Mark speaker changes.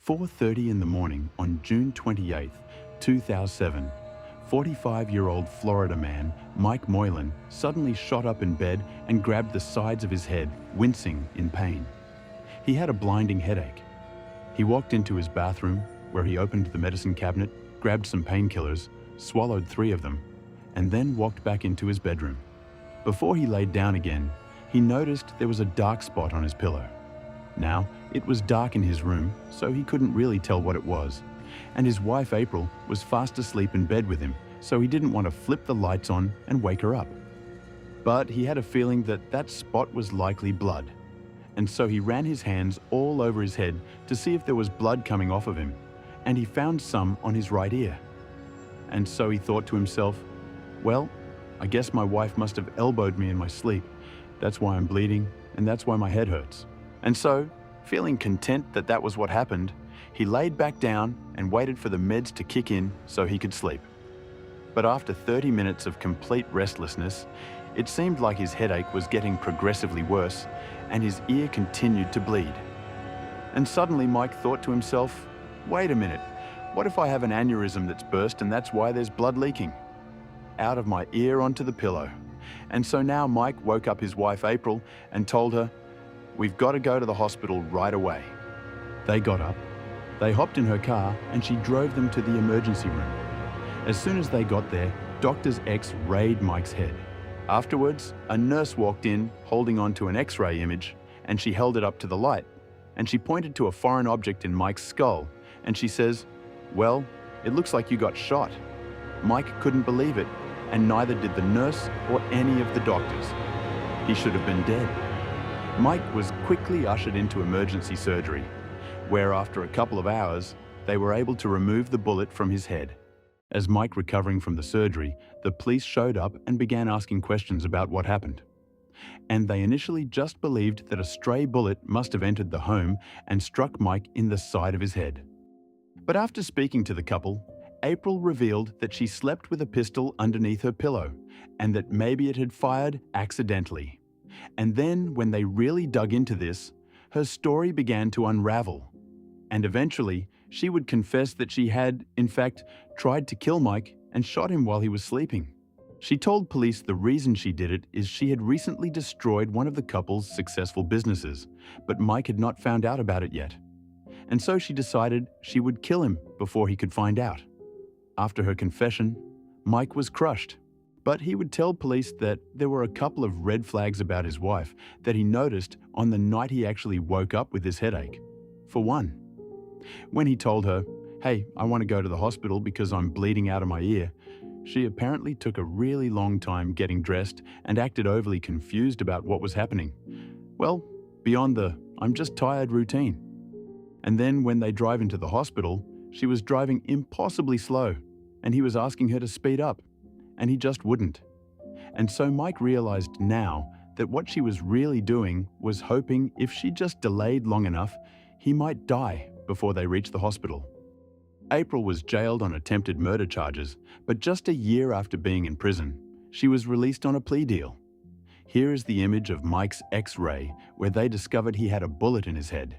Speaker 1: 4:30 in the morning on June 28, 2007, 45-year-old Florida man Mike Moylan suddenly shot up in bed and grabbed the sides of his head, wincing in pain. He had a blinding headache. He walked into his bathroom, where he opened the medicine cabinet, grabbed some painkillers, swallowed 3 of them, and then walked back into his bedroom. Before he laid down again, he noticed there was a dark spot on his pillow. Now, it was dark in his room, so he couldn't really tell what it was. And his wife, April, was fast asleep in bed with him, so he didn't want to flip the lights on and wake her up. But he had a feeling that that spot was likely blood. And so he ran his hands all over his head to see if there was blood coming off of him, and he found some on his right ear. And so he thought to himself, well, I guess my wife must have elbowed me in my sleep. That's why I'm bleeding, and that's why my head hurts. And so, feeling content that that was what happened, he laid back down and waited for the meds to kick in so he could sleep. But after 30 minutes of complete restlessness, it seemed like his headache was getting progressively worse and his ear continued to bleed. And suddenly Mike thought to himself, wait a minute, what if I have an aneurysm that's burst and that's why there's blood leaking? Out of my ear onto the pillow. And so now Mike woke up his wife April and told her, we've got to go to the hospital right away. They got up, they hopped in her car and she drove them to the emergency room. As soon as they got there, doctors X-rayed Mike's head. Afterwards, a nurse walked in holding onto an X-ray image and she held it up to the light. And she pointed to a foreign object in Mike's skull and she says, well, it looks like you got shot. Mike couldn't believe it, and neither did the nurse or any of the doctors. He should have been dead. Mike was quickly ushered into emergency surgery, where after a couple of hours, they were able to remove the bullet from his head. As Mike recovering from the surgery, the police showed up and began asking questions about what happened. And they initially just believed that a stray bullet must have entered the home and struck Mike in the side of his head. But after speaking to the couple, April revealed that she slept with a pistol underneath her pillow and that maybe it had fired accidentally. And then, when they really dug into this, her story began to unravel. And eventually, she would confess that she had, in fact, tried to kill Mike and shot him while he was sleeping. She told police the reason she did it is she had recently destroyed one of the couple's successful businesses, but Mike had not found out about it yet. And so she decided she would kill him before he could find out. After her confession, Mike was crushed. But he would tell police that there were a couple of red flags about his wife that he noticed on the night he actually woke up with his headache. For one, when he told her, hey, I want to go to the hospital because I'm bleeding out of my ear, she apparently took a really long time getting dressed and acted overly confused about what was happening. Well, beyond the I'm just tired routine. And then when they drive into the hospital, she was driving impossibly slow and he was asking her to speed up. And he just wouldn't. And so Mike realized now that what she was really doing was hoping if she just delayed long enough, he might die before they reached the hospital. April was jailed on attempted murder charges, but just a year after being in prison, she was released on a plea deal. Here is the image of Mike's X-ray, where they discovered he had a bullet in his head.